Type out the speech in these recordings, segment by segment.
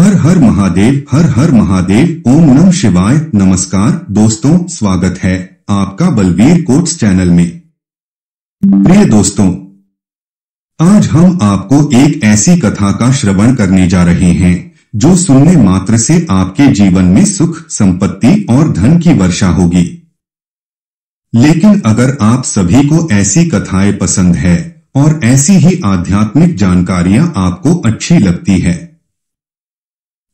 हर हर महादेव, हर हर महादेव। ओम नमः शिवाय। नमस्कार दोस्तों, स्वागत है आपका बलवीर कोट्स चैनल में। प्रिय दोस्तों, आज हम आपको एक ऐसी कथा का श्रवण करने जा रहे हैं जो सुनने मात्र से आपके जीवन में सुख, संपत्ति और धन की वर्षा होगी। लेकिन अगर आप सभी को ऐसी कथाएं पसंद है और ऐसी ही आध्यात्मिक जानकारियां आपको अच्छी लगती है,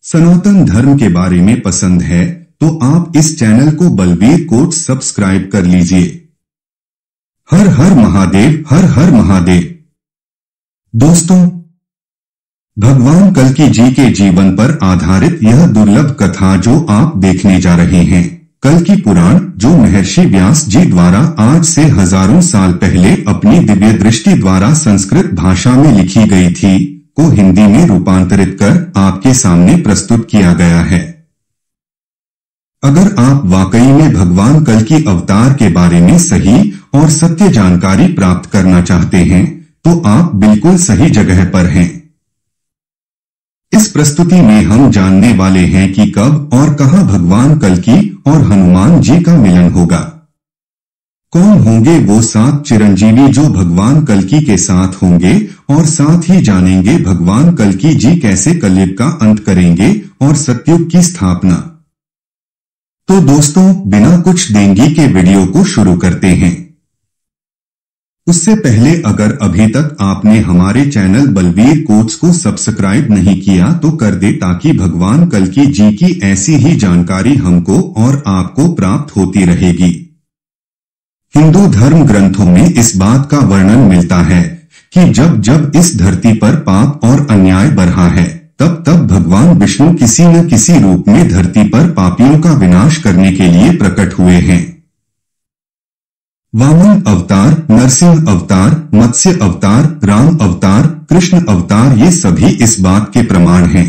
सनातन धर्म के बारे में पसंद है, तो आप इस चैनल को बलवीर कोट्स सब्सक्राइब कर लीजिए। हर हर महादेव, हर हर महादेव। दोस्तों, भगवान कल्कि जी के जीवन पर आधारित यह दुर्लभ कथा जो आप देखने जा रहे हैं, कल्कि पुराण, जो महर्षि व्यास जी द्वारा आज से हजारों साल पहले अपनी दिव्य दृष्टि द्वारा संस्कृत भाषा में लिखी गई थी, को हिंदी में रूपांतरित कर आपके सामने प्रस्तुत किया गया है। अगर आप वाकई में भगवान कल्कि अवतार के बारे में सही और सत्य जानकारी प्राप्त करना चाहते हैं, तो आप बिल्कुल सही जगह पर हैं। इस प्रस्तुति में हम जानने वाले हैं कि कब और कहां भगवान कल्कि और हनुमान जी का मिलन होगा। कौन होंगे वो 7 चिरंजीवी जो भगवान कल्कि के साथ होंगे, और साथ ही जानेंगे भगवान कल्कि जी कैसे कलयुग का अंत करेंगे और सतयुग की स्थापना। तो दोस्तों, बिना कुछ देंगी के वीडियो को शुरू करते हैं। उससे पहले अगर अभी तक आपने हमारे चैनल बलवीर कोट्स को सब्सक्राइब नहीं किया तो कर दे, ताकि भगवान कल्कि जी की ऐसी ही जानकारी हमको और आपको प्राप्त होती रहेगी। हिंदू धर्म ग्रंथों में इस बात का वर्णन मिलता है कि जब जब इस धरती पर पाप और अन्याय बढ़ा है, तब तब भगवान विष्णु किसी न किसी रूप में धरती पर पापियों का विनाश करने के लिए प्रकट हुए हैं। वामन अवतार, नरसिंह अवतार, मत्स्य अवतार, राम अवतार, कृष्ण अवतार, ये सभी इस बात के प्रमाण हैं।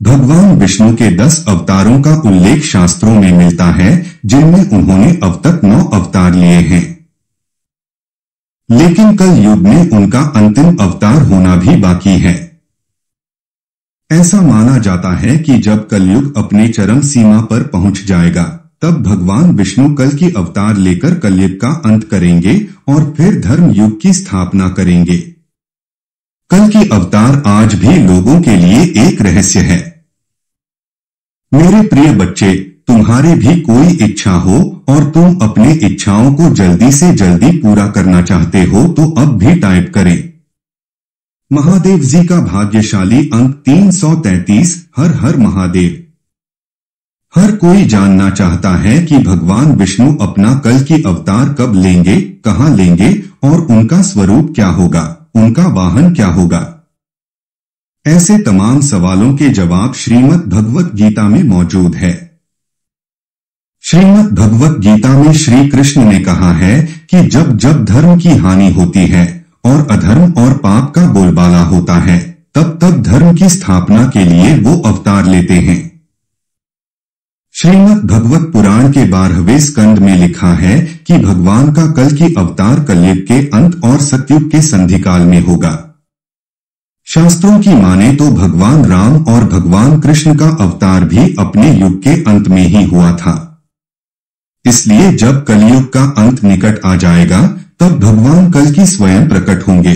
भगवान विष्णु के 10 अवतारों का उल्लेख शास्त्रों में मिलता है, जिनमें उन्होंने अब तक 9 अवतार लिए हैं। लेकिन कल युग में उनका अंतिम अवतार होना भी बाकी है। ऐसा माना जाता है कि जब कलयुग अपने चरम सीमा पर पहुंच जाएगा, तब भगवान विष्णु कल्कि अवतार लेकर कलयुग का अंत करेंगे और फिर धर्म युग की स्थापना करेंगे। कल्कि अवतार आज भी लोगों के लिए एक रहस्य है। मेरे प्रिय बच्चे, तुम्हारी भी कोई इच्छा हो और तुम अपनी इच्छाओं को जल्दी से जल्दी पूरा करना चाहते हो, तो अब भी टाइप करें महादेव जी का भाग्यशाली अंक 333। हर हर महादेव। हर कोई जानना चाहता है कि भगवान विष्णु अपना कल्कि अवतार कब लेंगे, कहां लेंगे और उनका स्वरूप क्या होगा, उनका वाहन क्या होगा। ऐसे तमाम सवालों के जवाब श्रीमद् भगवत गीता में मौजूद है। श्रीमद् भगवत गीता में श्री कृष्ण ने कहा है कि जब जब धर्म की हानि होती है और अधर्म और पाप का बोलबाला होता है, तब तब धर्म की स्थापना के लिए वो अवतार लेते हैं। श्रीमद् भगवत पुराण के 12वें स्कंद में लिखा है कि भगवान का कल्कि अवतार कलयुग के अंत और सतयुग के संधिकाल में होगा। शास्त्रों की माने तो भगवान राम और भगवान कृष्ण का अवतार भी अपने युग के अंत में ही हुआ था। इसलिए जब कलयुग का अंत निकट आ जाएगा, तब भगवान कल्कि स्वयं प्रकट होंगे।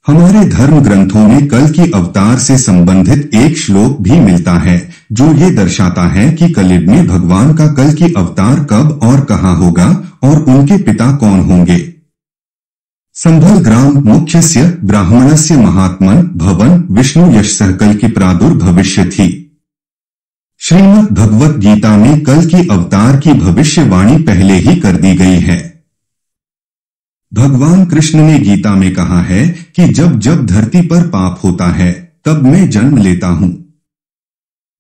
हमारे धर्म ग्रंथों में कल्कि अवतार से संबंधित एक श्लोक भी मिलता है, जो ये दर्शाता है कि कलयुग में भगवान का कल्कि अवतार कब और कहां होगा और उनके पिता कौन होंगे। संभल ग्राम मुख्यस्य ब्राह्मणस्य महात्मन भवन विष्णु यशः कल्कि प्रादुर्भविष्यति। श्रीमद् भगवत गीता में कल्कि अवतार की भविष्यवाणी पहले ही कर दी गई है। भगवान कृष्ण ने गीता में कहा है कि जब जब धरती पर पाप होता है, तब मैं जन्म लेता हूं।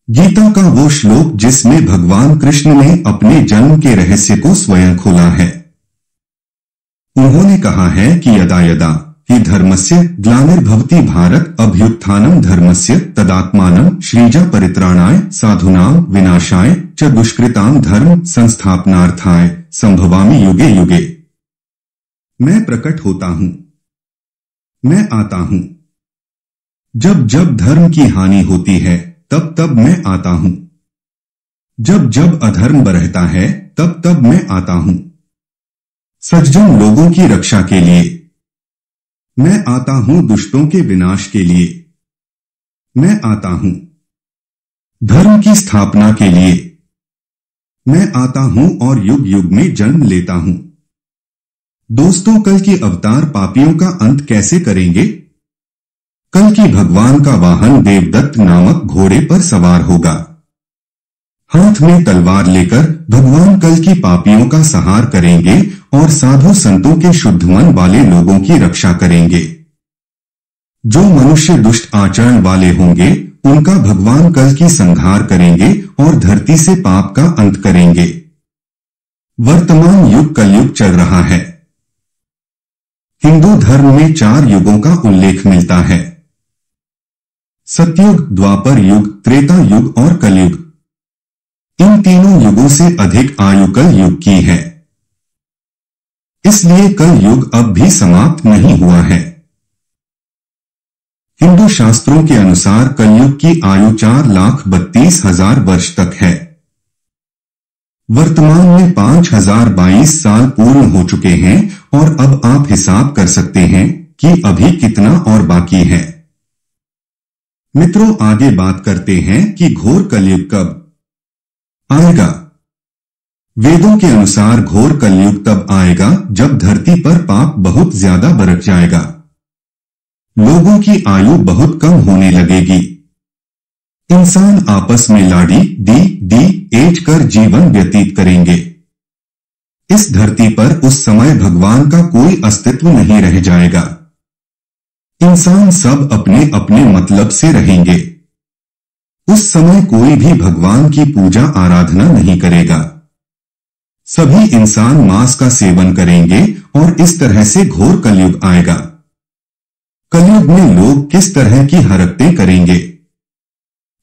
गीता का वो श्लोक जिसमें भगवान कृष्ण ने अपने जन्म के रहस्य को स्वयं खोला है। उन्होंने कहा है कि यदा यदा हि धर्मस्य ग्लानिर्भवति भारत अभ्युत्थानं धर्मस्य तदात्मानं सृजा परित्राणाय साधूनां विनाशाय च दुष्कृतां धर्म संस्थापनार्थाय संभवामि युगे युगे। मैं प्रकट होता हूं, मैं आता हूं। जब जब धर्म की हानि होती है तब तब मैं आता हूं। जब जब अधर्म बढ़ता है तब तब मैं आता हूं। सज्जन लोगों की रक्षा के लिए मैं आता हूं, दुष्टों के विनाश के लिए मैं आता हूं। धर्म की स्थापना के लिए मैं आता हूं और युग युग में जन्म लेता हूं। दोस्तों, कल के अवतार पापियों का अंत कैसे करेंगे? कल की भगवान का वाहन देवदत्त नामक घोड़े पर सवार होगा। हाथ में तलवार लेकर भगवान कल की पापियों का संहार करेंगे और साधु संतों के शुद्ध मन वाले लोगों की रक्षा करेंगे। जो मनुष्य दुष्ट आचरण वाले होंगे उनका भगवान कल की संहार करेंगे और धरती से पाप का अंत करेंगे। वर्तमान युग कलयुग चल रहा है। हिंदू धर्म में 4 युगों का उल्लेख मिलता है: सतयुग, द्वापर युग, त्रेता युग और कलयुग। इन तीनों युगों से अधिक आयु कल युग की है, इसलिए कल युग अब भी समाप्त नहीं हुआ है। हिंदू शास्त्रों के अनुसार कलयुग की आयु 4,32,000 वर्ष तक है। वर्तमान में 5,022 साल पूर्ण हो चुके हैं और अब आप हिसाब कर सकते हैं कि अभी कितना और बाकी है। मित्रों, आगे बात करते हैं कि घोर कलयुग कब आएगा। वेदों के अनुसार घोर कलयुग तब आएगा जब धरती पर पाप बहुत ज्यादा बढ़ जाएगा। लोगों की आयु बहुत कम होने लगेगी। इंसान आपस में लाड़ी दी एज कर जीवन व्यतीत करेंगे। इस धरती पर उस समय भगवान का कोई अस्तित्व नहीं रह जाएगा। इंसान सब अपने अपने मतलब से रहेंगे। उस समय कोई भी भगवान की पूजा आराधना नहीं करेगा। सभी इंसान मांस का सेवन करेंगे और इस तरह से घोर कलयुग आएगा। कलयुग में लोग किस तरह की हरकतें करेंगे?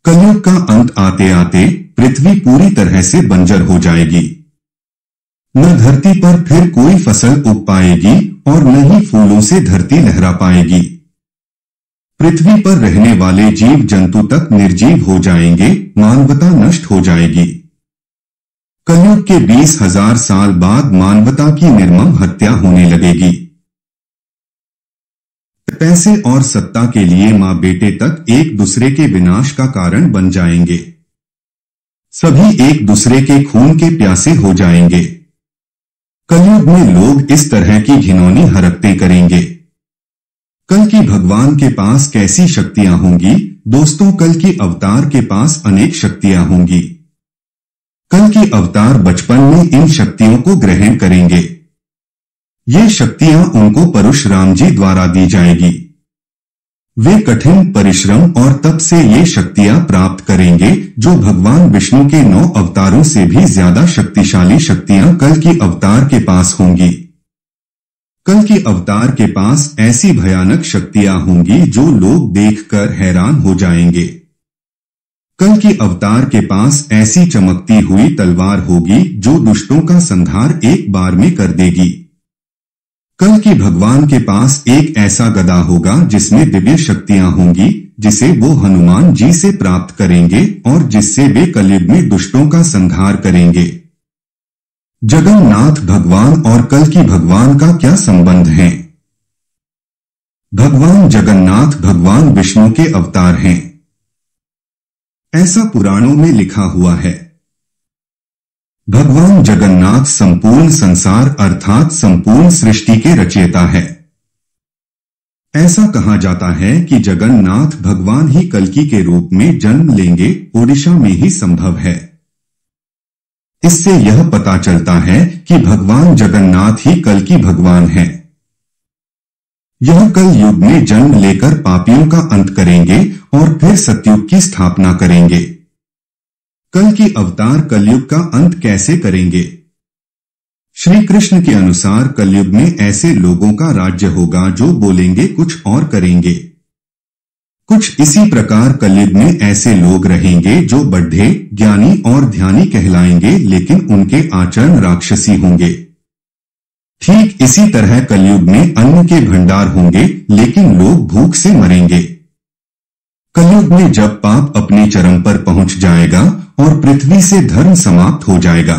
कलयुग का अंत आते आते पृथ्वी पूरी तरह से बंजर हो जाएगी। न धरती पर फिर कोई फसल उग पाएगी और न ही फूलों से धरती लहरा पाएगी। पृथ्वी पर रहने वाले जीव जंतु तक निर्जीव हो जाएंगे, मानवता नष्ट हो जाएगी। कलयुग के 20,000 साल बाद मानवता की निर्मम हत्या होने लगेगी। पैसे और सत्ता के लिए मां बेटे तक एक दूसरे के विनाश का कारण बन जाएंगे। सभी एक दूसरे के खून के प्यासे हो जाएंगे। कलयुग में लोग इस तरह की घिनौनी हरकतें करेंगे। कल की भगवान के पास कैसी शक्तियां होंगी? दोस्तों, कल की अवतार के पास अनेक शक्तियां होंगी। कल की अवतार बचपन में इन शक्तियों को ग्रहण करेंगे। ये शक्तियां उनको परशुराम जी द्वारा दी जाएगी। वे कठिन परिश्रम और तप से ये शक्तियां प्राप्त करेंगे, जो भगवान विष्णु के 9 अवतारों से भी ज्यादा शक्तिशाली शक्तियां कल की अवतार के पास होंगी। कल की अवतार के पास ऐसी भयानक शक्तियां होंगी जो लोग देखकर हैरान हो जाएंगे। कल की अवतार के पास ऐसी चमकती हुई तलवार होगी जो दुष्टों का संहार एक बार में कर देगी। कल की भगवान के पास एक ऐसा गदा होगा जिसमें दिव्य शक्तियां होंगी, जिसे वो हनुमान जी से प्राप्त करेंगे और जिससे वे कलयुग में दुष्टों का संहार करेंगे। जगन्नाथ भगवान और कल की भगवान का क्या संबंध है? भगवान जगन्नाथ भगवान विष्णु के अवतार हैं, ऐसा पुराणों में लिखा हुआ है। भगवान जगन्नाथ संपूर्ण संसार अर्थात संपूर्ण सृष्टि के रचयिता है। ऐसा कहा जाता है कि जगन्नाथ भगवान ही कल्कि के रूप में जन्म लेंगे, ओडिशा में ही संभव है। इससे यह पता चलता है कि भगवान जगन्नाथ ही कल्कि भगवान हैं। यह कल युग में जन्म लेकर पापियों का अंत करेंगे और फिर सतयुग की स्थापना करेंगे। कल की अवतार कलयुग का अंत कैसे करेंगे? श्री कृष्ण के अनुसार कलयुग में ऐसे लोगों का राज्य होगा जो बोलेंगे कुछ और करेंगे। कुछ इसी प्रकार कलयुग में ऐसे लोग रहेंगे जो बड्ढे, ज्ञानी और ध्यानी कहलाएंगे, लेकिन उनके आचरण राक्षसी होंगे। ठीक इसी तरह कलयुग में अन्न के भंडार होंगे, लेकिन लोग भूख से मरेंगे। कलयुग में जब पाप अपने चरम पर पहुंच जाएगा और पृथ्वी से धर्म समाप्त हो जाएगा,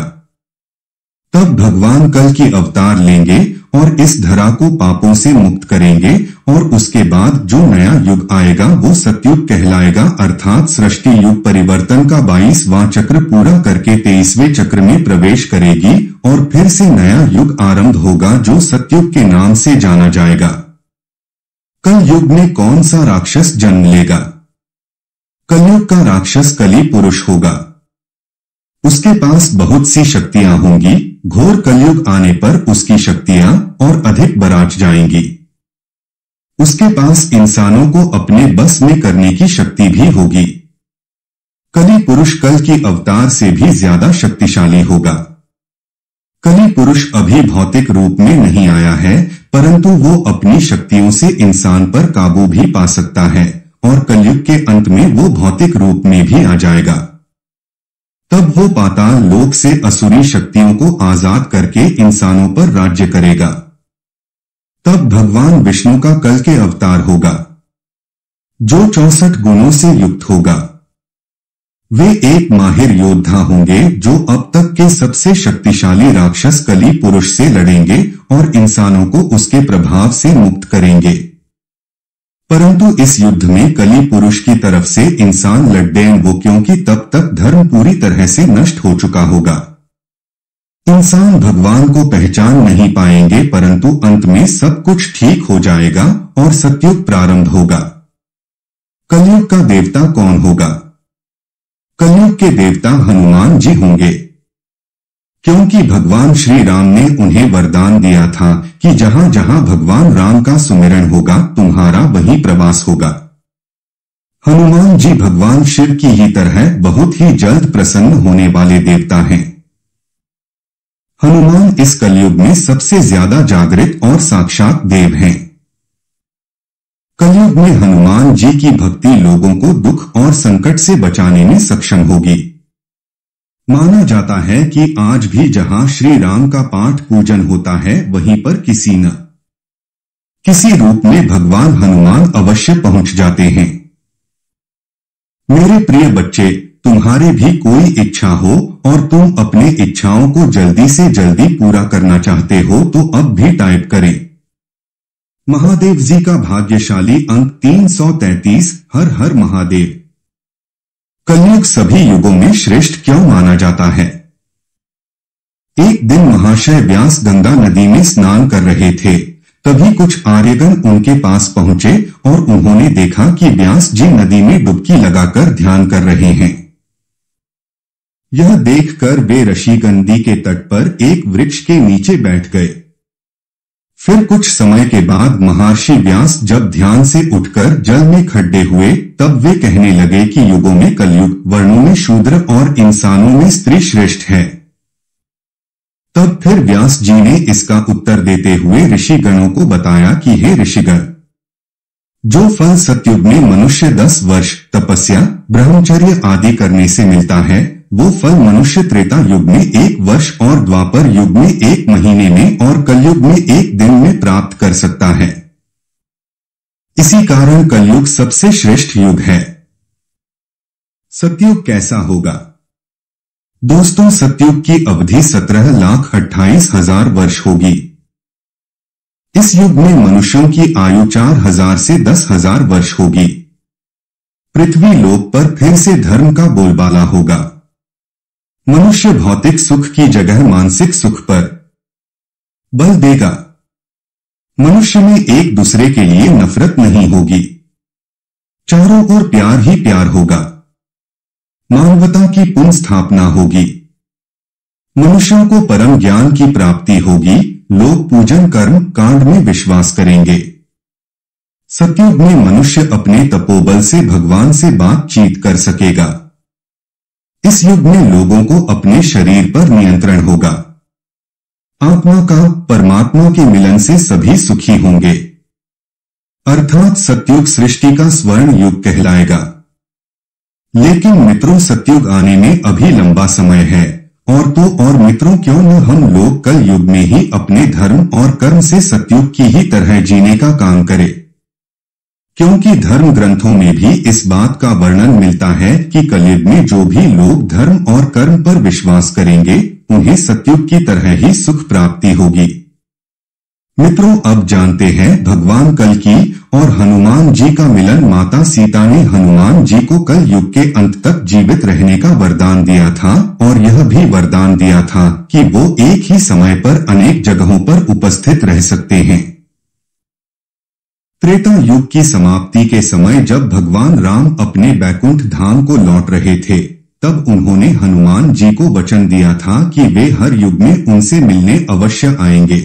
तब भगवान कल की अवतार लेंगे और इस धरा को पापों से मुक्त करेंगे और उसके बाद जो नया युग आएगा वो सतयुग कहलाएगा। अर्थात सृष्टि युग परिवर्तन का 22वां चक्र पूरा करके 23वें चक्र में प्रवेश करेगी और फिर से नया युग आरंभ होगा जो सतयुग के नाम से जाना जाएगा। कल युग में कौन सा राक्षस जन्म लेगा? कलयुग का राक्षस कली पुरुष होगा। उसके पास बहुत सी शक्तियां होंगी। घोर कलयुग आने पर उसकी शक्तियां और अधिक बढ़ जाएंगी। उसके पास इंसानों को अपने बस में करने की शक्ति भी होगी। कली पुरुष कल की अवतार से भी ज्यादा शक्तिशाली होगा। कली पुरुष अभी भौतिक रूप में नहीं आया है, परंतु वो अपनी शक्तियों से इंसान पर काबू भी पा सकता है और कलयुग के अंत में वो भौतिक रूप में भी आ जाएगा। तब वो पाताल लोक से असुरी शक्तियों को आजाद करके इंसानों पर राज्य करेगा। तब भगवान विष्णु का कल के अवतार होगा, जो 64 गुणों से युक्त होगा। वे एक माहिर योद्धा होंगे जो अब तक के सबसे शक्तिशाली राक्षस कली पुरुष से लड़ेंगे और इंसानों को उसके प्रभाव से मुक्त करेंगे। परंतु इस युद्ध में कली पुरुष की तरफ से इंसान लड़ेंगे क्योंकि तब तक धर्म पूरी तरह से नष्ट हो चुका होगा। इंसान भगवान को पहचान नहीं पाएंगे, परंतु अंत में सब कुछ ठीक हो जाएगा और सतयुग प्रारंभ होगा। कलयुग का देवता कौन होगा? कलयुग के देवता हनुमान जी होंगे, क्योंकि भगवान श्री राम ने उन्हें वरदान दिया था कि जहां जहां भगवान राम का सुमिरन होगा तुम्हारा वहीं प्रवास होगा। हनुमान जी भगवान शिव की ही तरह बहुत ही जल्द प्रसन्न होने वाले देवता हैं। हनुमान इस कलयुग में सबसे ज्यादा जागृत और साक्षात देव हैं। कलयुग में हनुमान जी की भक्ति लोगों को दुख और संकट से बचाने में सक्षम होगी। माना जाता है कि आज भी जहां श्री राम का पाठ पूजन होता है वहीं पर किसी न किसी रूप में भगवान हनुमान अवश्य पहुंच जाते हैं। मेरे प्रिय बच्चे, तुम्हारे भी कोई इच्छा हो और तुम अपने इच्छाओं को जल्दी से जल्दी पूरा करना चाहते हो तो अब भी टाइप करें महादेव जी का भाग्यशाली अंक 333 हर हर महादेव। कलयुग सभी युगों में श्रेष्ठ क्यों माना जाता है? एक दिन महाशय व्यास गंगा नदी में स्नान कर रहे थे। तभी कुछ आर्यगण उनके पास पहुंचे और उन्होंने देखा कि व्यास जी नदी में डुबकी लगाकर ध्यान कर रहे हैं। यह देखकर वे ऋषिगंधी के तट पर एक वृक्ष के नीचे बैठ गए। फिर कुछ समय के बाद महर्षि व्यास जब ध्यान से उठकर जल में खड्डे हुए तब वे कहने लगे कि युगों में कलयुग वर्णों में शूद्र और इंसानों में स्त्री श्रेष्ठ है। तब फिर व्यास जी ने इसका उत्तर देते हुए ऋषिगणों को बताया कि हे ऋषिगण, जो फल सतयुग में मनुष्य 10 वर्ष तपस्या ब्रह्मचर्य आदि करने से मिलता है वो फल मनुष्य त्रेता युग में 1 वर्ष और द्वापर युग में 1 महीने में और कलयुग में 1 दिन में प्राप्त कर सकता है। इसी कारण कलयुग सबसे श्रेष्ठ युग है। सतयुग कैसा होगा? दोस्तों, सतयुग की अवधि 17,28,000 वर्ष होगी। इस युग में मनुष्यों की आयु 4,000 से 10,000 वर्ष होगी। पृथ्वी लोक पर फिर से धर्म का बोलबाला होगा। मनुष्य भौतिक सुख की जगह मानसिक सुख पर बल देगा। मनुष्य में एक दूसरे के लिए नफरत नहीं होगी, चारों ओर प्यार ही प्यार होगा। मानवता की पुनः स्थापना होगी। मनुष्यों को परम ज्ञान की प्राप्ति होगी। लोग पूजन कर्म कांड में विश्वास करेंगे। सतयुग में मनुष्य अपने तपोबल से भगवान से बातचीत कर सकेगा। इस युग में लोगों को अपने शरीर पर नियंत्रण होगा। आत्मा का परमात्मा के मिलन से सभी सुखी होंगे। अर्थात सतयुग सृष्टि का स्वर्ण युग कहलाएगा। लेकिन मित्रों, सतयुग आने में अभी लंबा समय है और तो और मित्रों, क्यों न हम लोग कल युग में ही अपने धर्म और कर्म से सतयुग की ही तरह जीने का काम करें। क्योंकि धर्म ग्रंथों में भी इस बात का वर्णन मिलता है कि कलयुग में जो भी लोग धर्म और कर्म पर विश्वास करेंगे उन्हें सतयुग की तरह ही सुख प्राप्ति होगी। मित्रों, अब जानते हैं भगवान कल्कि और हनुमान जी का मिलन। माता सीता ने हनुमान जी को कल युग के अंत तक जीवित रहने का वरदान दिया था और यह भी वरदान दिया था कि वो एक ही समय पर अनेक जगहों पर उपस्थित रह सकते हैं। त्रेता युग की समाप्ति के समय जब भगवान राम अपने बैकुंठ धाम को लौट रहे थे, तब उन्होंने हनुमान जी को वचन दिया था कि वे हर युग में उनसे मिलने अवश्य आएंगे।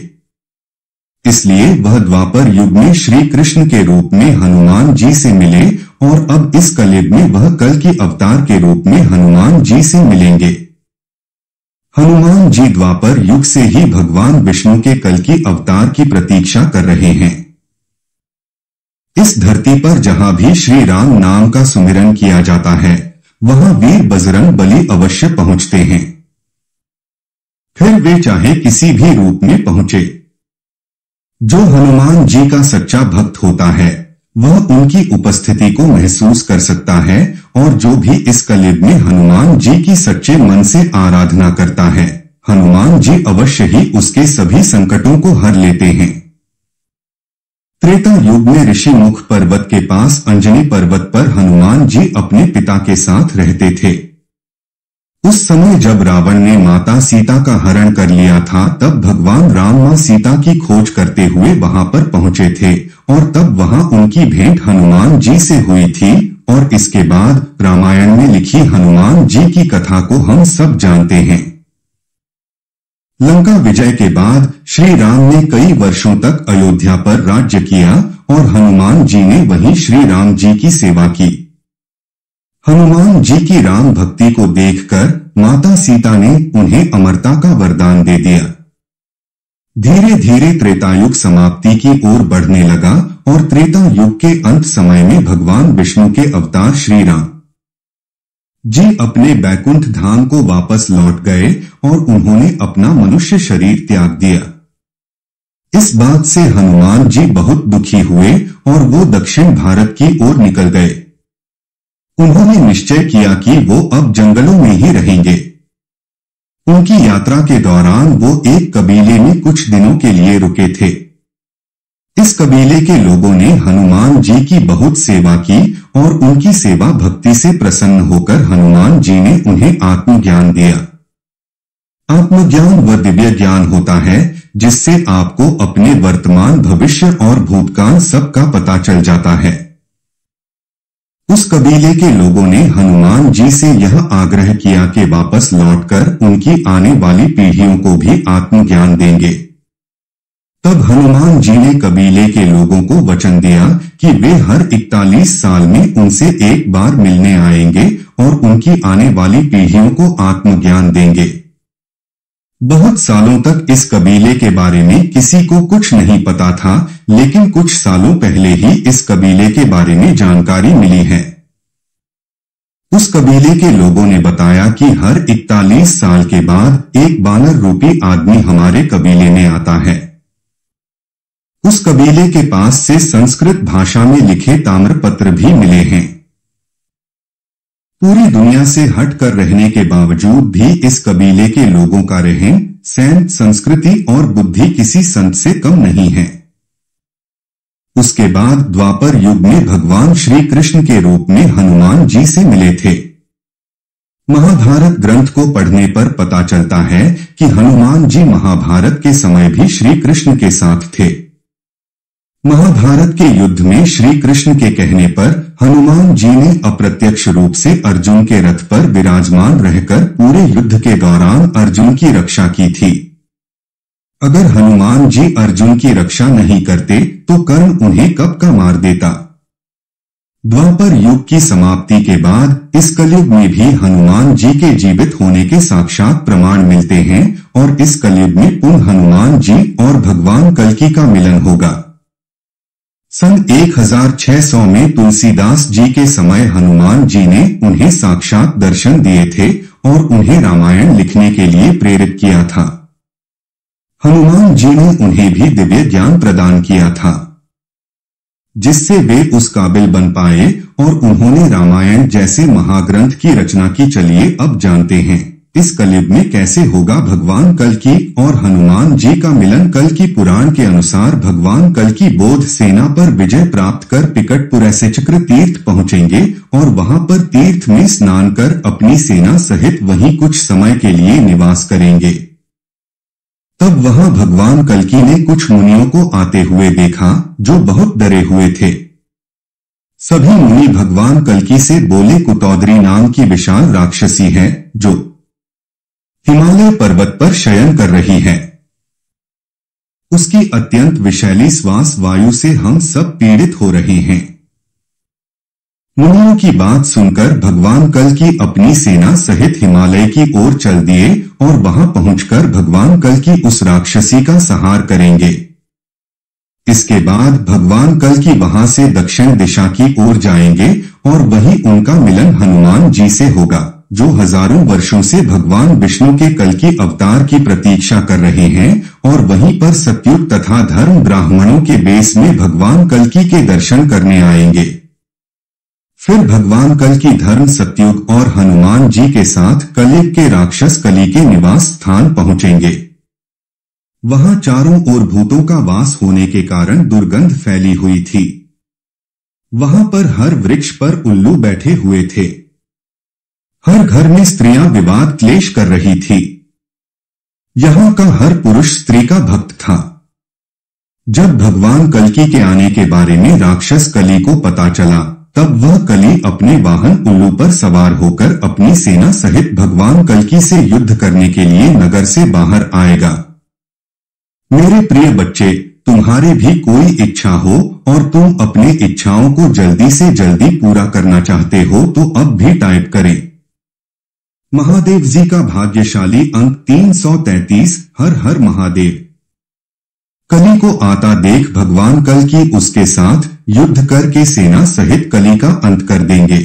इसलिए वह द्वापर युग में श्री कृष्ण के रूप में हनुमान जी से मिले और अब इस कलयुग में वह कल की अवतार के रूप में हनुमान जी से मिलेंगे। हनुमान जी द्वापर युग से ही भगवान विष्णु के कल की अवतार की प्रतीक्षा कर रहे हैं। इस धरती पर जहां भी श्री राम नाम का सुमिरन किया जाता है वहां वीर बजरंग बली अवश्य पहुंचते हैं, फिर वे चाहे किसी भी रूप में पहुंचे। जो हनुमान जी का सच्चा भक्त होता है वह उनकी उपस्थिति को महसूस कर सकता है और जो भी इस कलयुग में हनुमान जी की सच्चे मन से आराधना करता है, हनुमान जी अवश्य ही उसके सभी संकटों को हर लेते हैं। त्रेता युग में ऋषि मुख पर्वत के पास अंजनी पर्वत पर हनुमान जी अपने पिता के साथ रहते थे। उस समय जब रावण ने माता सीता का हरण कर लिया था, तब भगवान राम मां सीता की खोज करते हुए वहां पर पहुंचे थे और तब वहां उनकी भेंट हनुमान जी से हुई थी और इसके बाद रामायण में लिखी हनुमान जी की कथा को हम सब जानते हैं। लंका विजय के बाद श्री राम ने कई वर्षों तक अयोध्या पर राज्य किया और हनुमान जी ने वहीं श्री राम जी की सेवा की। हनुमान जी की राम भक्ति को देखकर माता सीता ने उन्हें अमरता का वरदान दे दिया। धीरे धीरे त्रेतायुग समाप्ति की ओर बढ़ने लगा और त्रेता युग के अंत समय में भगवान विष्णु के अवतार श्री राम जी अपने बैकुंठ धाम को वापस लौट गए और उन्होंने अपना मनुष्य शरीर त्याग दिया। इस बात से हनुमान जी बहुत दुखी हुए और वो दक्षिण भारत की ओर निकल गए। उन्होंने निश्चय किया कि वो अब जंगलों में ही रहेंगे। उनकी यात्रा के दौरान वो एक कबीले में कुछ दिनों के लिए रुके थे। इस कबीले के लोगों ने हनुमान जी की बहुत सेवा की और उनकी सेवा भक्ति से प्रसन्न होकर हनुमान जी ने उन्हें आत्मज्ञान दिया। आत्मज्ञान वह दिव्य ज्ञान होता है जिससे आपको अपने वर्तमान, भविष्य और भूतकाल सबका पता चल जाता है। उस कबीले के लोगों ने हनुमान जी से यह आग्रह किया कि वापस लौटकर उनकी आने वाली पीढ़ियों को भी आत्मज्ञान देंगे। तब हनुमान जी ने कबीले के लोगों को वचन दिया कि वे हर 41 साल में उनसे एक बार मिलने आएंगे और उनकी आने वाली पीढ़ियों को आत्मज्ञान देंगे। बहुत सालों तक इस कबीले के बारे में किसी को कुछ नहीं पता था, लेकिन कुछ सालों पहले ही इस कबीले के बारे में जानकारी मिली है। उस कबीले के लोगों ने बताया कि हर 41 साल के बाद एक बानर रूपी आदमी हमारे कबीले में आता है। उस कबीले के पास से संस्कृत भाषा में लिखे ताम्रपत्र भी मिले हैं। पूरी दुनिया से हटकर रहने के बावजूद भी इस कबीले के लोगों का रहन सहन, संस्कृति और बुद्धि किसी संत से कम नहीं है। उसके बाद द्वापर युग में भगवान श्री कृष्ण के रूप में हनुमान जी से मिले थे। महाभारत ग्रंथ को पढ़ने पर पता चलता है कि हनुमान जी महाभारत के समय भी श्री कृष्ण के साथ थे। महाभारत के युद्ध में श्री कृष्ण के कहने पर हनुमान जी ने अप्रत्यक्ष रूप से अर्जुन के रथ पर विराजमान रहकर पूरे युद्ध के दौरान अर्जुन की रक्षा की थी। अगर हनुमान जी अर्जुन की रक्षा नहीं करते तो कर्ण उन्हें कब का मार देता। द्वापर युग की समाप्ति के बाद इस कलयुग में भी हनुमान जी के जीवित होने के साक्षात प्रमाण मिलते हैं और इस कलयुग में पुनः हनुमान जी और भगवान कल्कि का मिलन होगा। सन 1600 में तुलसीदास जी के समय हनुमान जी ने उन्हें साक्षात दर्शन दिए थे और उन्हें रामायण लिखने के लिए प्रेरित किया था। हनुमान जी ने उन्हें भी दिव्य ज्ञान प्रदान किया था। जिससे वे उस काबिल बन पाए और उन्होंने रामायण जैसे महाग्रंथ की रचना की। चलिए अब जानते हैं इस कलयुग में कैसे होगा भगवान कल्कि और हनुमान जी का मिलन। कल्कि पुराण के अनुसार भगवान कल्कि बौद्ध सेना पर विजय प्राप्त कर पिकटपुर से चक्र तीर्थ पहुंचेंगे और वहां पर तीर्थ में स्नान कर अपनी सेना सहित वहीं कुछ समय के लिए निवास करेंगे। तब वहां भगवान कल्कि ने कुछ मुनियों को आते हुए देखा जो बहुत डरे हुए थे। सभी मुनि भगवान कल्कि से बोले, कुतौदरी नाम की विशाल राक्षसी है जो हिमालय पर्वत पर शयन कर रही है। उसकी अत्यंत विषैली श्वास वायु से हम सब पीड़ित हो रहे हैं। मुनियों की बात सुनकर भगवान कल्कि अपनी सेना सहित हिमालय की ओर चल दिए और वहां पहुंचकर भगवान कल्कि उस राक्षसी का संहार करेंगे। इसके बाद भगवान कल्कि वहां से दक्षिण दिशा की ओर जाएंगे और वहीं उनका मिलन हनुमान जी से होगा, जो हजारों वर्षों से भगवान विष्णु के कल्कि अवतार की प्रतीक्षा कर रहे हैं। और वहीं पर सत्युग तथा धर्म ब्राह्मणों के बेस में भगवान कल्कि के दर्शन करने आएंगे। फिर भगवान कल्कि धर्म सत्युग और हनुमान जी के साथ कलयुग के राक्षस कलि के निवास स्थान पहुंचेंगे। वहां चारों ओर भूतों का वास होने के कारण दुर्गंध फैली हुई थी। वहां पर हर वृक्ष पर उल्लू बैठे हुए थे। हर घर में स्त्रियां विवाद क्लेश कर रही थी। यहां का हर पुरुष स्त्री का भक्त था। जब भगवान कल्कि के आने के बारे में राक्षस कलि को पता चला, तब वह कलि अपने वाहन उल्लू पर सवार होकर अपनी सेना सहित भगवान कल्कि से युद्ध करने के लिए नगर से बाहर आएगा। मेरे प्रिय बच्चे, तुम्हारे भी कोई इच्छा हो और तुम अपनी इच्छाओं को जल्दी से जल्दी पूरा करना चाहते हो तो अब भी टाइप करें। महादेव जी का भाग्यशाली अंक 333। हर हर महादेव। कलि को आता देख भगवान कल्कि उसके साथ युद्ध करके सेना सहित कलि का अंत कर देंगे,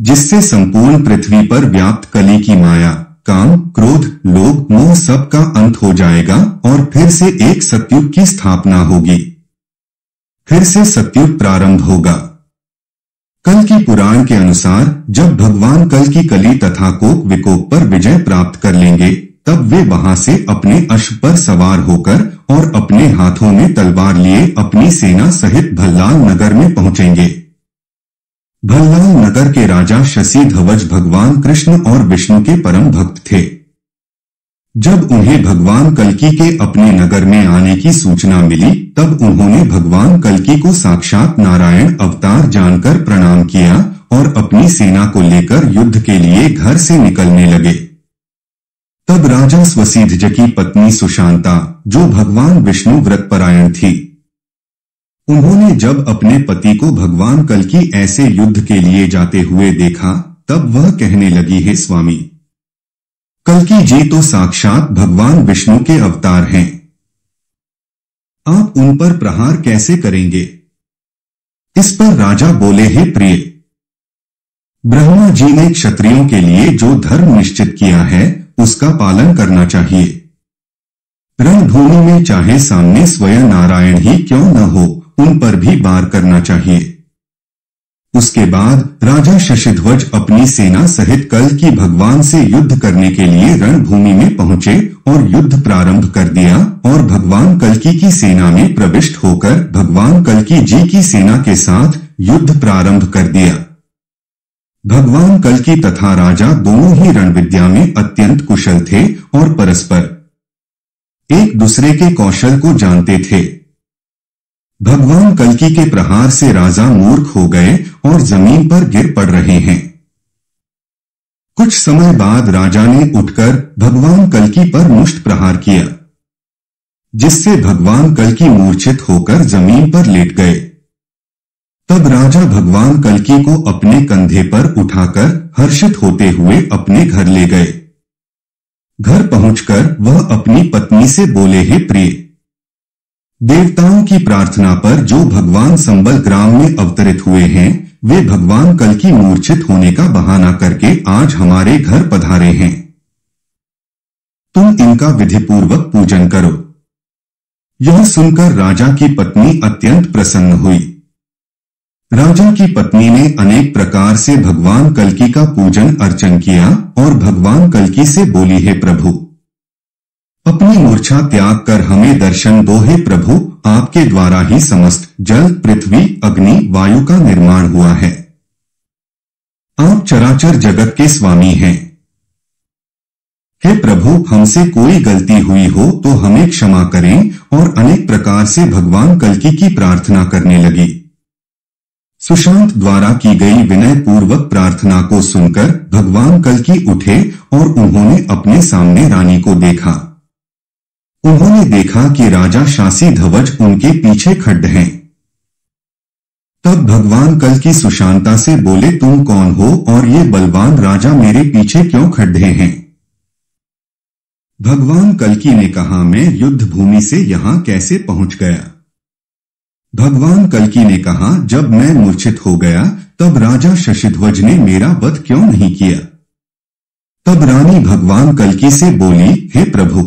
जिससे संपूर्ण पृथ्वी पर व्याप्त कलि की माया, काम, क्रोध, लोभ, मोह सब का अंत हो जाएगा और फिर से एक सत्युग की स्थापना होगी। फिर से सत्युग प्रारंभ होगा। कल्कि पुराण के अनुसार जब भगवान कल्कि कलि तथा कोप विकोप पर विजय प्राप्त कर लेंगे, तब वे वहां से अपने अश्व पर सवार होकर और अपने हाथों में तलवार लिए अपनी सेना सहित भल्लाल नगर में पहुंचेंगे। भल्लाल नगर के राजा शशि ध्वज भगवान कृष्ण और विष्णु के परम भक्त थे। जब उन्हें भगवान कल्कि के अपने नगर में आने की सूचना मिली, तब उन्होंने भगवान कल्कि को साक्षात नारायण अवतार जानकर प्रणाम किया और अपनी सेना को लेकर युद्ध के लिए घर से निकलने लगे। तब राजा स्वसिद्ध की पत्नी सुशांता, जो भगवान विष्णु व्रतपरायण थी, उन्होंने जब अपने पति को भगवान कल्कि ऐसे युद्ध के लिए जाते हुए देखा, तब वह कहने लगी, हे स्वामी, कल्कि जी तो साक्षात भगवान विष्णु के अवतार हैं। आप उन पर प्रहार कैसे करेंगे? इस पर राजा बोले, हे प्रिय, ब्रह्मा जी ने क्षत्रियों के लिए जो धर्म निश्चित किया है उसका पालन करना चाहिए। रणभूमि में चाहे सामने स्वयं नारायण ही क्यों न हो, उन पर भी वार करना चाहिए। उसके बाद राजा शशिध्वज अपनी सेना सहित कल्कि भगवान से युद्ध करने के लिए रणभूमि में पहुंचे और युद्ध प्रारंभ कर दिया और भगवान कल्कि की सेना में प्रविष्ट होकर भगवान कल्कि जी की सेना के साथ युद्ध प्रारंभ कर दिया। भगवान कल्कि तथा राजा दोनों ही रणविद्या में अत्यंत कुशल थे और परस्पर एक दूसरे के कौशल को जानते थे। भगवान कल्कि के प्रहार से राजा मूर्ख हो गए और जमीन पर गिर पड़ रहे हैं। कुछ समय बाद राजा ने उठकर भगवान कल्कि पर मुष्ट प्रहार किया, जिससे भगवान कल्कि मूर्छित होकर जमीन पर लेट गए। तब राजा भगवान कल्कि को अपने कंधे पर उठाकर हर्षित होते हुए अपने घर ले गए। घर पहुंचकर वह अपनी पत्नी से बोले, हे प्रिय, देवताओं की प्रार्थना पर जो भगवान संबल ग्राम में अवतरित हुए हैं, वे भगवान कल्कि मूर्छित होने का बहाना करके आज हमारे घर पधारे हैं। तुम इनका विधिपूर्वक पूजन करो। यह सुनकर राजा की पत्नी अत्यंत प्रसन्न हुई। राजा की पत्नी ने अनेक प्रकार से भगवान कल्की का पूजन अर्चन किया और भगवान कल्की से बोली, हे प्रभु, अपनी मूर्छा त्याग कर हमें दर्शन दो। हे प्रभु, आपके द्वारा ही समस्त जल, पृथ्वी, अग्नि, वायु का निर्माण हुआ है। आप चराचर जगत के स्वामी हैं। हे प्रभु, हमसे कोई गलती हुई हो तो हमें क्षमा करें। और अनेक प्रकार से भगवान कल्की की प्रार्थना करने लगी। सुशांत द्वारा की गई विनय पूर्वक प्रार्थना को सुनकर भगवान कल्की उठे और उन्होंने अपने सामने रानी को देखा। उन्होंने देखा कि राजा शासी ध्वज उनके पीछे खड़े हैं। तब भगवान कल्की सुशांता से बोले, तुम कौन हो और ये बलवान राजा मेरे पीछे क्यों खड़े हैं? भगवान कल्की ने कहा, मैं युद्ध भूमि से यहां कैसे पहुंच गया? भगवान कल्की ने कहा, जब मैं मूर्छित हो गया तब राजा शशिध्वज ने मेरा वध क्यों नहीं किया? तब रानी भगवान कल्की से बोली, हे प्रभु,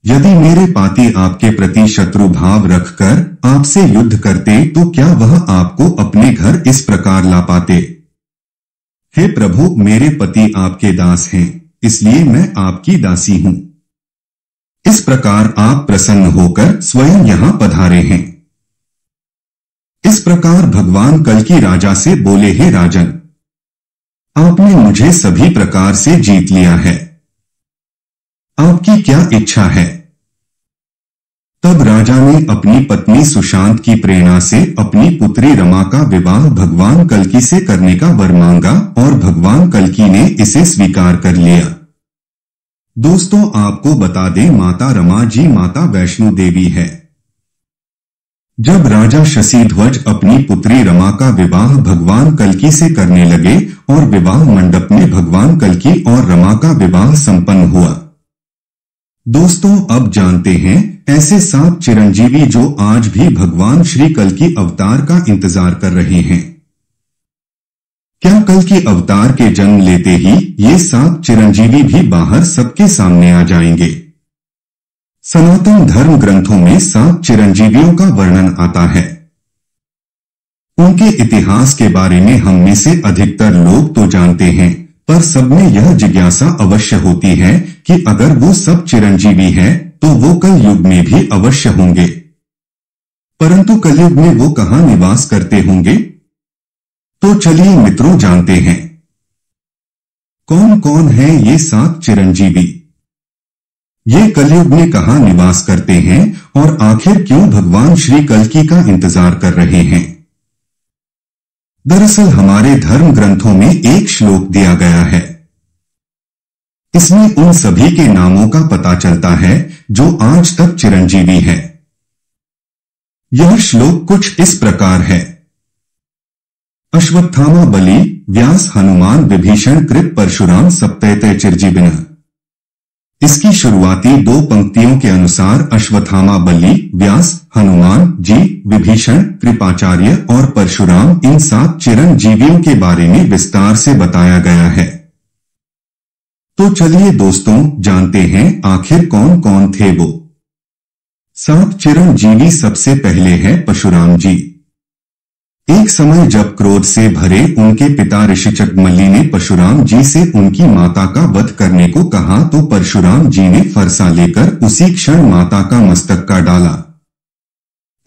यदि मेरे पाती आपके प्रति शत्रु भाव रखकर आपसे युद्ध करते तो क्या वह आपको अपने घर इस प्रकार ला पाते? हे प्रभु, मेरे पति आपके दास हैं, इसलिए मैं आपकी दासी हूं। इस प्रकार आप प्रसन्न होकर स्वयं यहां पधारे हैं। इस प्रकार भगवान कल्की राजा से बोले, हे राजन, आपने मुझे सभी प्रकार से जीत लिया है। आपकी क्या इच्छा है? तब राजा ने अपनी पत्नी सुशांत की प्रेरणा से अपनी पुत्री रमा का विवाह भगवान कल्की से करने का वर मांगा और भगवान कल्की ने इसे स्वीकार कर लिया। दोस्तों, आपको बता दें, माता रमा जी माता वैष्णो देवी है। जब राजा शशिध्वज अपनी पुत्री रमा का विवाह भगवान कल्की से करने लगे और विवाह मंडप में भगवान कल्की और रमा का विवाह संपन्न हुआ। दोस्तों, अब जानते हैं ऐसे 7 चिरंजीवी जो आज भी भगवान श्री कल्की अवतार का इंतजार कर रहे हैं। क्या कल्की अवतार के जन्म लेते ही ये 7 चिरंजीवी भी बाहर सबके सामने आ जाएंगे? सनातन धर्म ग्रंथों में 7 चिरंजीवियों का वर्णन आता है। उनके इतिहास के बारे में हम में से अधिकतर लोग तो जानते हैं, पर सब में यह जिज्ञासा अवश्य होती है कि अगर वो सब चिरंजीवी हैं, तो वो कल युग में भी अवश्य होंगे। परंतु कलयुग में वो कहां निवास करते होंगे? तो चलिए मित्रों, जानते हैं कौन कौन है ये 7 चिरंजीवी। ये कलयुग में कहां निवास करते हैं और आखिर क्यों भगवान श्री कल्की का इंतजार कर रहे हैं? दरअसल हमारे धर्म ग्रंथों में एक श्लोक दिया गया है। इसमें उन सभी के नामों का पता चलता है जो आज तक चिरंजीवी है। यह श्लोक कुछ इस प्रकार है। अश्वत्थामा बलि, व्यास, हनुमान, विभीषण, कृत, परशुराम, सप्तैते चिरजीविनः। इसकी शुरुआती 2 पंक्तियों के अनुसार अश्वत्थामा बलि, व्यास, हनुमान जी, विभीषण, कृपाचार्य और परशुराम, इन 7 चिरंजीवियों के बारे में विस्तार से बताया गया है। तो चलिए दोस्तों, जानते हैं आखिर कौन कौन थे वो 7 चिरंजीवी। सबसे पहले है परशुराम जी। एक समय जब क्रोध से भरे उनके पिता ऋषिचकमल्ली ने परशुराम जी से उनकी माता का वध करने को कहा तो परशुराम जी ने फरसा लेकर उसी क्षण माता का मस्तक काट डाला।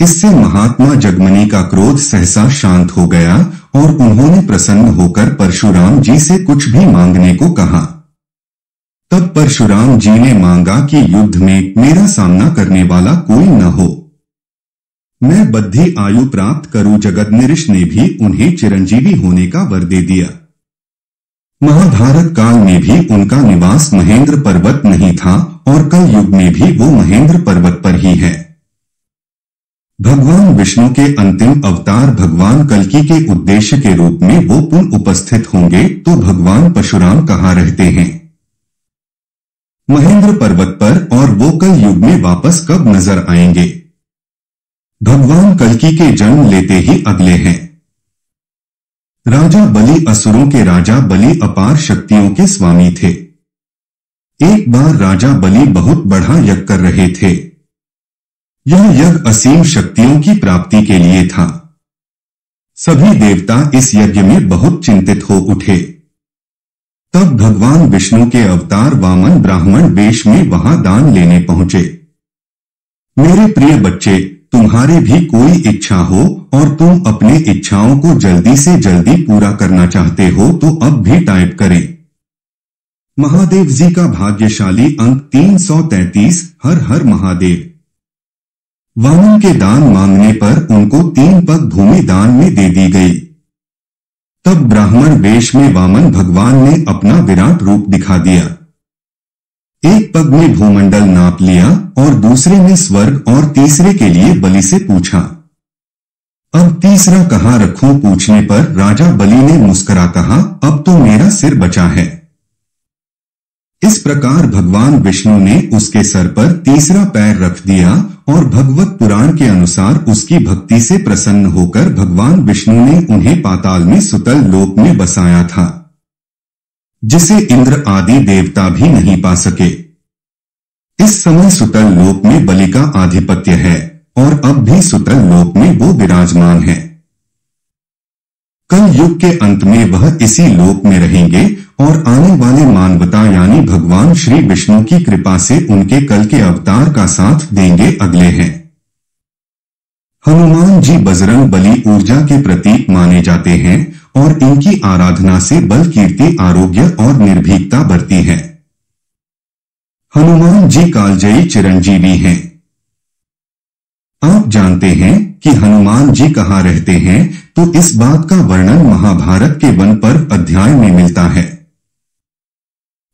इससे महात्मा जगमनी का क्रोध सहसा शांत हो गया और उन्होंने प्रसन्न होकर परशुराम जी से कुछ भी मांगने को कहा। तब परशुराम जी ने मांगा कि युद्ध में मेरा सामना करने वाला कोई न हो, मैं बद्धी आयु प्राप्त करूं। जगदनिरीश ने भी उन्हें चिरंजीवी होने का वर दे दिया। महाभारत काल में भी उनका निवास महेंद्र पर्वत नहीं था और कल युग में भी वो महेंद्र पर्वत पर ही है। भगवान विष्णु के अंतिम अवतार भगवान कल्की के उद्देश्य के रूप में वो पुनः उपस्थित होंगे, तो भगवान परशुराम कहाँ रहते हैं? महेंद्र पर्वत पर। और वो कल युग में वापस कब नजर आएंगे? भगवान कल्की के जन्म लेते ही अगले हैं राजा बलि। असुरों के राजा बलि अपार शक्तियों के स्वामी थे। एक बार राजा बलि बहुत बड़ा यज्ञ कर रहे थे। यह यज्ञ असीम शक्तियों की प्राप्ति के लिए था। सभी देवता इस यज्ञ में बहुत चिंतित हो उठे। तब भगवान विष्णु के अवतार वामन ब्राह्मण वेश में वहां दान लेने पहुंचे। मेरे प्रिय बच्चे, तुम्हारे भी कोई इच्छा हो और तुम अपनी इच्छाओं को जल्दी से जल्दी पूरा करना चाहते हो तो अब भी टाइप करें। महादेव जी का भाग्यशाली अंक 333। हर हर महादेव। वामन के दान मांगने पर उनको 3 पग भूमि दान में दे दी गई। तब ब्राह्मण वेश में वामन भगवान ने अपना विराट रूप दिखा दिया। एक पग में भूमंडल नाप लिया और दूसरे में स्वर्ग और तीसरे के लिए बलि से पूछा, अब तीसरा कहां रखूं? पूछने पर राजा बलि ने मुस्कुरा कहा, अब तो मेरा सिर बचा है। इस प्रकार भगवान विष्णु ने उसके सर पर तीसरा पैर रख दिया और भगवत पुराण के अनुसार उसकी भक्ति से प्रसन्न होकर भगवान विष्णु ने उन्हें पाताल में सुतल लोक में बसाया था, जिसे इंद्र आदि देवता भी नहीं पा सके। इस समय सुतल लोक में बलि का आधिपत्य है और अब भी सुतल लोक में वो विराजमान है। कल युग के अंत में वह इसी लोक में रहेंगे और आने वाले मानवता यानी भगवान श्री विष्णु की कृपा से उनके कल के अवतार का साथ देंगे। अगले हैं हनुमान जी। बजरंग बली ऊर्जा के प्रतीक माने जाते हैं और इनकी आराधना से बल, कीर्ति, आरोग्य और निर्भीकता बढ़ती है। हनुमान जी कालजयी चिरंजीवी हैं। आप जानते हैं कि हनुमान जी कहाँ रहते हैं, तो इस बात का वर्णन महाभारत के वन पर्व अध्याय में मिलता है।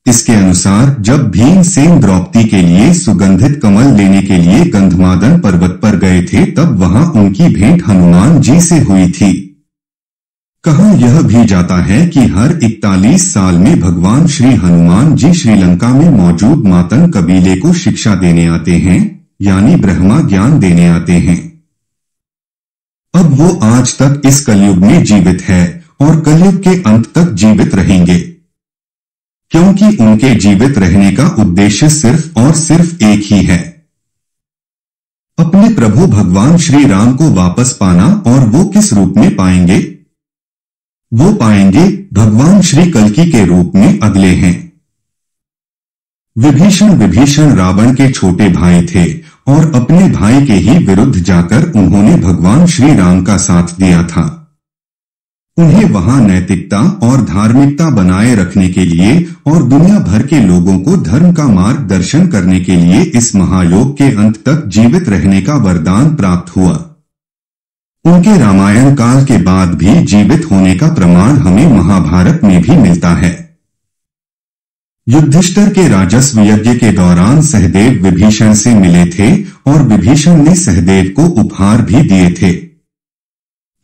इसके अनुसार जब भीमसेन द्रौपदी के लिए सुगंधित कमल लेने के लिए गंधमादन पर्वत पर गए थे, तब वहां उनकी भेंट हनुमान जी से हुई थी। कहा यह भी जाता है कि हर 41 साल में भगवान श्री हनुमान जी श्रीलंका में मौजूद मातंग कबीले को शिक्षा देने आते हैं, यानी ब्रह्मा ज्ञान देने आते हैं। अब वो आज तक इस कलयुग में जीवित है और कलयुग के अंत तक जीवित रहेंगे, क्योंकि उनके जीवित रहने का उद्देश्य सिर्फ और सिर्फ एक ही है, अपने प्रभु भगवान श्री राम को वापस पाना। और वो किस रूप में पाएंगे? वो पाएंगे भगवान श्री कल्कि के रूप में। अगले हैं विभीषण रावण के छोटे भाई थे और अपने भाई के ही विरुद्ध जाकर उन्होंने भगवान श्री राम का साथ दिया था। उन्हें वहां नैतिकता और धार्मिकता बनाए रखने के लिए और दुनिया भर के लोगों को धर्म का मार्गदर्शन करने के लिए इस महायोग के अंत तक जीवित रहने का वरदान प्राप्त हुआ। उनके रामायण काल के बाद भी जीवित होने का प्रमाण हमें महाभारत में भी मिलता है। युधिष्ठिर के राजस्व यज्ञ के दौरान सहदेव विभीषण से मिले थे और विभीषण ने सहदेव को उपहार भी दिए थे।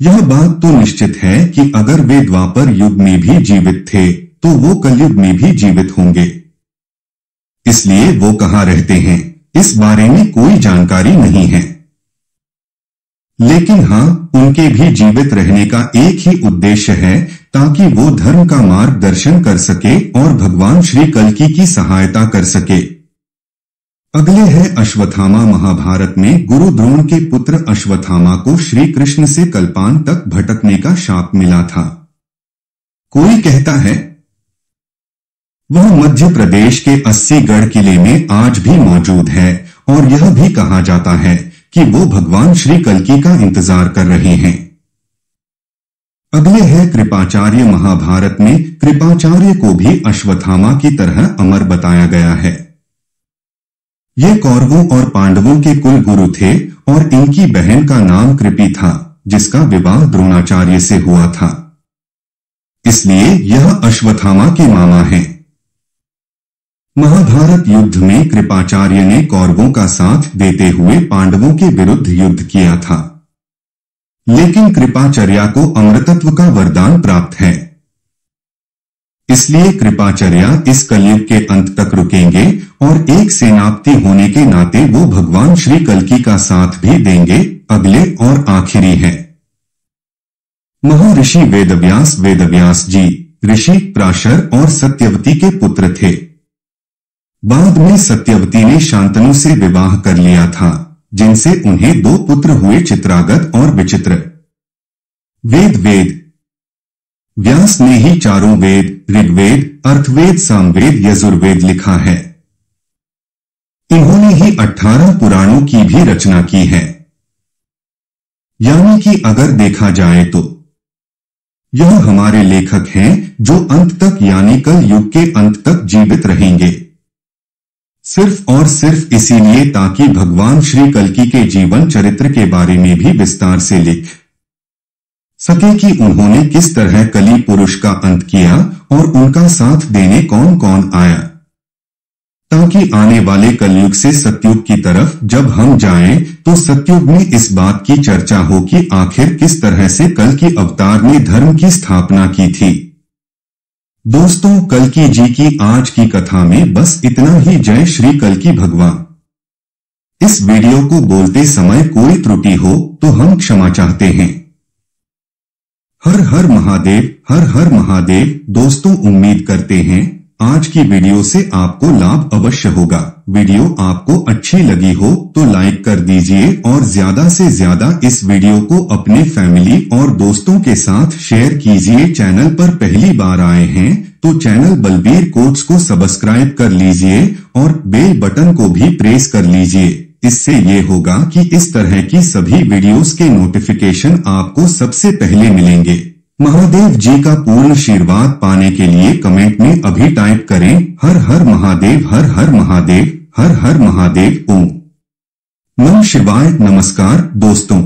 यह बात तो निश्चित है कि अगर वे द्वापर युग में भी जीवित थे तो वो कलयुग में भी जीवित होंगे। इसलिए वो कहाँ रहते हैं, इस बारे में कोई जानकारी नहीं है। लेकिन हाँ, उनके भी जीवित रहने का एक ही उद्देश्य है, ताकि वो धर्म का मार्गदर्शन कर सके और भगवान श्री कल्कि की सहायता कर सके। अगले है अश्वत्थामा। महाभारत में गुरु द्रोण के पुत्र अश्वत्थामा को श्री कृष्ण से कल्पांत तक भटकने का शाप मिला था। कोई कहता है वह मध्य प्रदेश के 80गढ़ किले में आज भी मौजूद है और यह भी कहा जाता है कि वो भगवान श्री कल्कि का इंतजार कर रहे हैं। अगले है कृपाचार्य। महाभारत में कृपाचार्य को भी अश्वत्थामा की तरह अमर बताया गया है। ये कौरवों और पांडवों के कुल गुरु थे और इनकी बहन का नाम कृपि था, जिसका विवाह द्रोणाचार्य से हुआ था। इसलिए यह अश्वत्थामा के मामा हैं। महाभारत युद्ध में कृपाचार्य ने कौरवों का साथ देते हुए पांडवों के विरुद्ध युद्ध किया था, लेकिन कृपाचार्य को अमृतत्व का वरदान प्राप्त है। इसलिए कृपाचार्य इस कलयुग के अंत तक रुकेंगे और एक सेनापति होने के नाते वो भगवान श्री कल्कि का साथ भी देंगे। अगले और आखिरी है महर्षि वेदव्यास। वेदव्यास जी ऋषि, प्राशर और सत्यवती के पुत्र थे। बाद में सत्यवती ने शांतनु से विवाह कर लिया था, जिनसे उन्हें 2 पुत्र हुए, चित्रागत और विचित्र। वेद व्यास ने ही चारों वेद ऋग्वेद, अर्थवेद, सामवेद, यजुर्वेद लिखा है। इन्होंने ही 18 पुराणों की भी रचना की है। यानी कि अगर देखा जाए तो यह हमारे लेखक हैं जो अंत तक यानी कल युग के अंत तक जीवित रहेंगे, सिर्फ और सिर्फ इसीलिए ताकि भगवान श्री कल्कि के जीवन चरित्र के बारे में भी विस्तार से लिख सके कि उन्होंने किस तरह कली पुरुष का अंत किया और उनका साथ देने कौन कौन आया, ताकि आने वाले कलयुग से सतयुग की तरफ जब हम जाएं तो सतयुग में इस बात की चर्चा हो कि आखिर किस तरह से कल्कि अवतार ने धर्म की स्थापना की थी। दोस्तों, कल्कि जी की आज की कथा में बस इतना ही। जय श्री कल्कि भगवान। इस वीडियो को बोलते समय कोई त्रुटि हो तो हम क्षमा चाहते हैं। हर हर महादेव, हर हर महादेव। दोस्तों, उम्मीद करते हैं आज की वीडियो से आपको लाभ अवश्य होगा। वीडियो आपको अच्छी लगी हो तो लाइक कर दीजिए और ज्यादा से ज्यादा इस वीडियो को अपने फैमिली और दोस्तों के साथ शेयर कीजिए। चैनल पर पहली बार आए हैं तो चैनल बलबीर कोट्स को सब्सक्राइब कर लीजिए और बेल बटन को भी प्रेस कर लीजिए। इससे ये होगा कि इस तरह की सभी वीडियोस के नोटिफिकेशन आपको सबसे पहले मिलेंगे। महादेव जी का पूर्ण आशीर्वाद पाने के लिए कमेंट में अभी टाइप करें हर हर महादेव, हर हर महादेव, हर हर महादेव। ओम नमः शिवाय। नमस्कार दोस्तों।